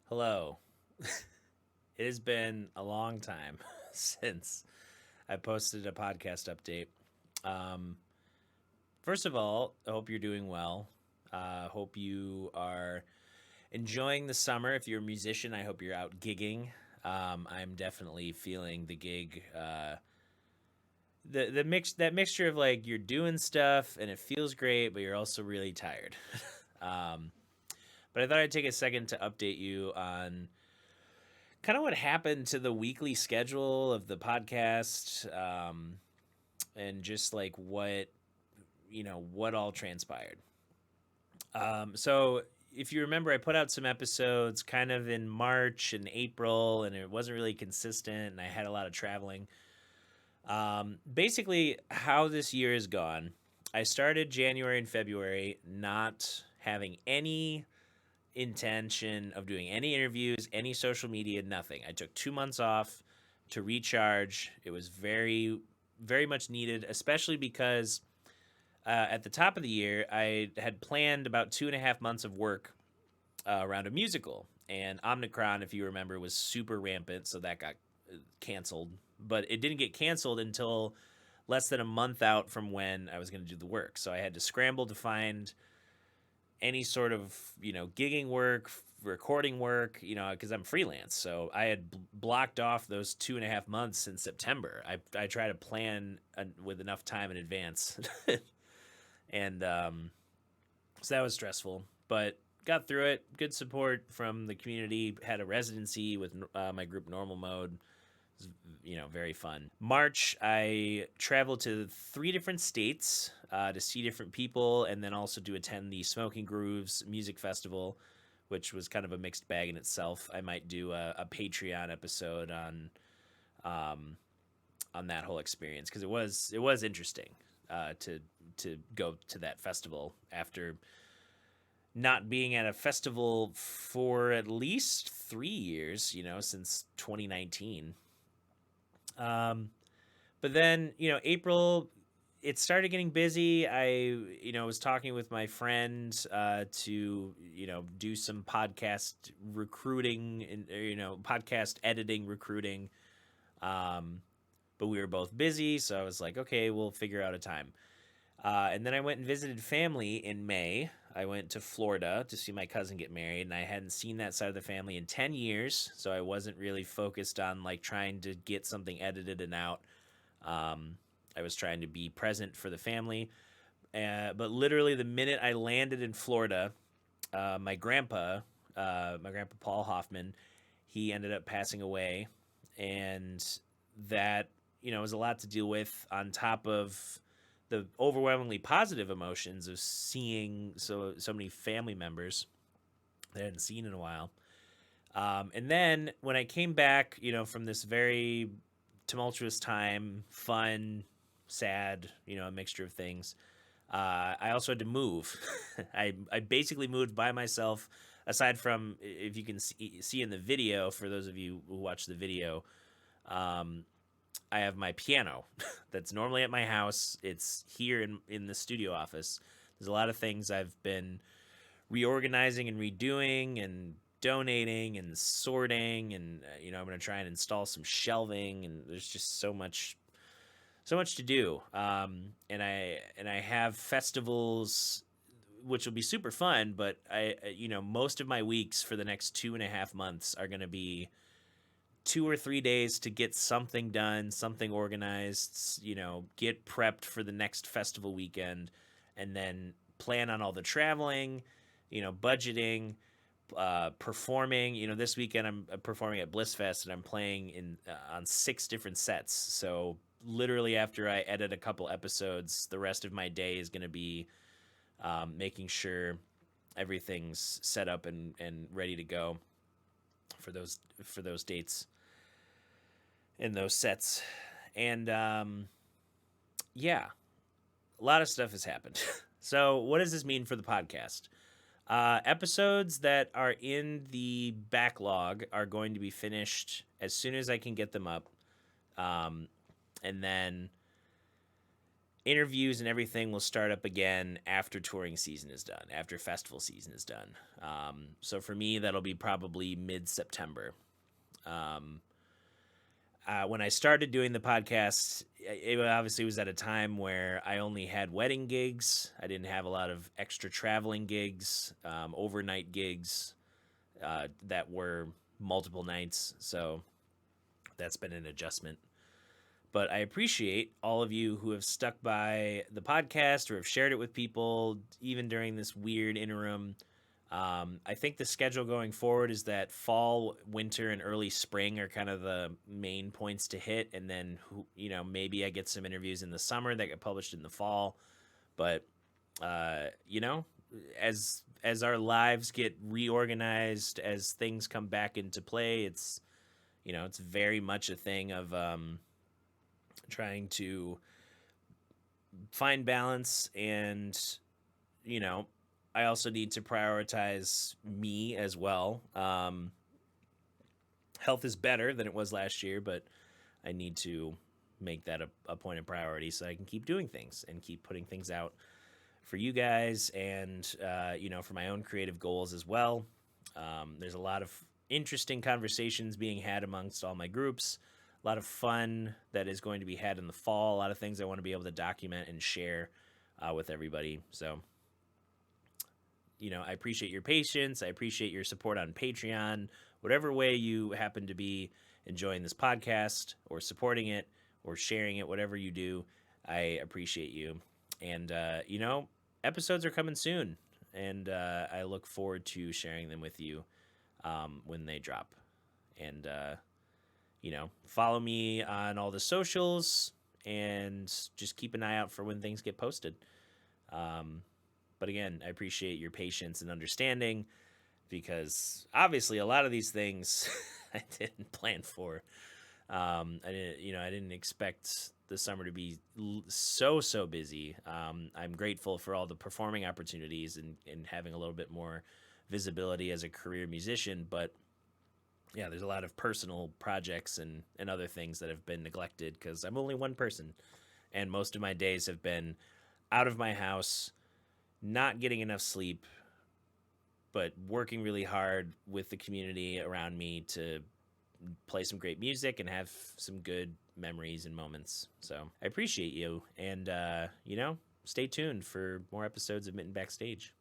Hello. It has been a long time since I posted a podcast update. Um, First of all, I hope you're doing well. Hope you are enjoying the summer. If you're a musician, I hope you're out gigging. I'm definitely feeling the gig. The that mixture of like you're doing stuff and it feels great, but you're also really tired. um, but I thought I'd take a second to update you on kind of what happened to the weekly schedule of the podcast, and just like what all transpired. So if you remember, I put out some episodes kind of in March and April, and it wasn't really consistent, and I had a lot of traveling. Basically, how this year has gone, I started January and February not having any intention of doing any interviews, any social media, nothing. I took 2 months off to recharge. It was very, very much needed, especially because at the top of the year, I had planned about 2.5 months of work around a musical. And Omicron, if you remember, was super rampant, so that got canceled. But it didn't get canceled until less than a month out from when I was going to do the work. So I had to scramble to find any sort of gigging work, recording work, because I'm freelance. So I had blocked off those 2.5 months in September. I try to plan with enough time in advance, and so that was stressful, but got through it. Good support from the community. Had a residency with my group Normal Mode. Very fun. March, I traveled to 3 different states to see different people, and then also to attend the Smoking Grooves Music Festival, which was kind of a mixed bag in itself. I might do a Patreon episode um, on that whole experience because it was interesting to go to that festival after not being at a festival for at least 3 years, since 2019. Um, But then, April, it started getting busy. I was talking with my friend to, do some podcast recruiting and, podcast editing recruiting. Um, but we were both busy. So I was like, okay, we'll figure out a time. And then I went and visited family in May. I went to Florida to see my cousin get married, and I hadn't seen that side of the family in 10 years. So I wasn't really focused on like trying to get something edited and out. Um, I was trying to be present for the family. But literally, the minute I landed in Florida, my grandpa Paul Hoffman, he ended up passing away, and that was a lot to deal with. On top of the overwhelmingly positive emotions of seeing so many family members that I hadn't seen in a while. And then when I came back, from this very tumultuous time, fun, sad, a mixture of things. I also had to move. I basically moved by myself. Aside from, if you can see in the video, for those of you who watch the video, um, I have my piano that's normally at my house. It's here in the studio office. There's a lot of things I've been reorganizing and redoing and donating and sorting, and I'm going to try and install some shelving, and there's just so much to do. And I have festivals which will be super fun, but most of my weeks for the next 2.5 months are going to be 2 or 3 days to get something done, something organized, get prepped for the next festival weekend, and then plan on all the traveling, budgeting, performing. This weekend I'm performing at Blissfest, and I'm playing in on 6 different sets. So literally, after I edit a couple episodes, the rest of my day is going to be making sure everything's set up and ready to go for those dates and those sets. And yeah, a lot of stuff has happened. So, what does this mean for the podcast? Episodes that are in the backlog are going to be finished as soon as I can get them up. And then interviews and everything will start up again after touring season is done, after festival season is done. So for me, that'll be probably mid-September. When I started doing the podcast, it obviously was at a time where I only had wedding gigs. I didn't have a lot of extra traveling gigs, overnight gigs that were multiple nights. So that's been an adjustment. But I appreciate all of you who have stuck by the podcast or have shared it with people, even during this weird interim. I think the schedule going forward is that fall, winter, and early spring are kind of the main points to hit. And then, maybe I get some interviews in the summer that get published in the fall. But, as our lives get reorganized, as things come back into play, it's very much a thing of trying to find balance. And, I also need to prioritize me as well. Health is better than it was last year, but I need to make that a point of priority so I can keep doing things and keep putting things out for you guys and, for my own creative goals as well. There's a lot of interesting conversations being had amongst all my groups, a lot of fun that is going to be had in the fall, a lot of things I want to be able to document and share with everybody. So, I appreciate your patience. I appreciate your support on Patreon. Whatever way you happen to be enjoying this podcast or supporting it or sharing it, whatever you do, I appreciate you. And, episodes are coming soon. And I look forward to sharing them with you when they drop. And, follow me on all the socials and just keep an eye out for when things get posted. But again, I appreciate your patience and understanding because obviously a lot of these things I didn't plan for. I didn't expect the summer to be so busy. I'm grateful for all the performing opportunities and having a little bit more visibility as a career musician. But yeah, there's a lot of personal projects and other things that have been neglected because I'm only one person. And most of my days have been out of my house, not getting enough sleep, but working really hard with the community around me to play some great music and have some good memories and moments. So I appreciate you. And, stay tuned for more episodes of Mitten Backstage.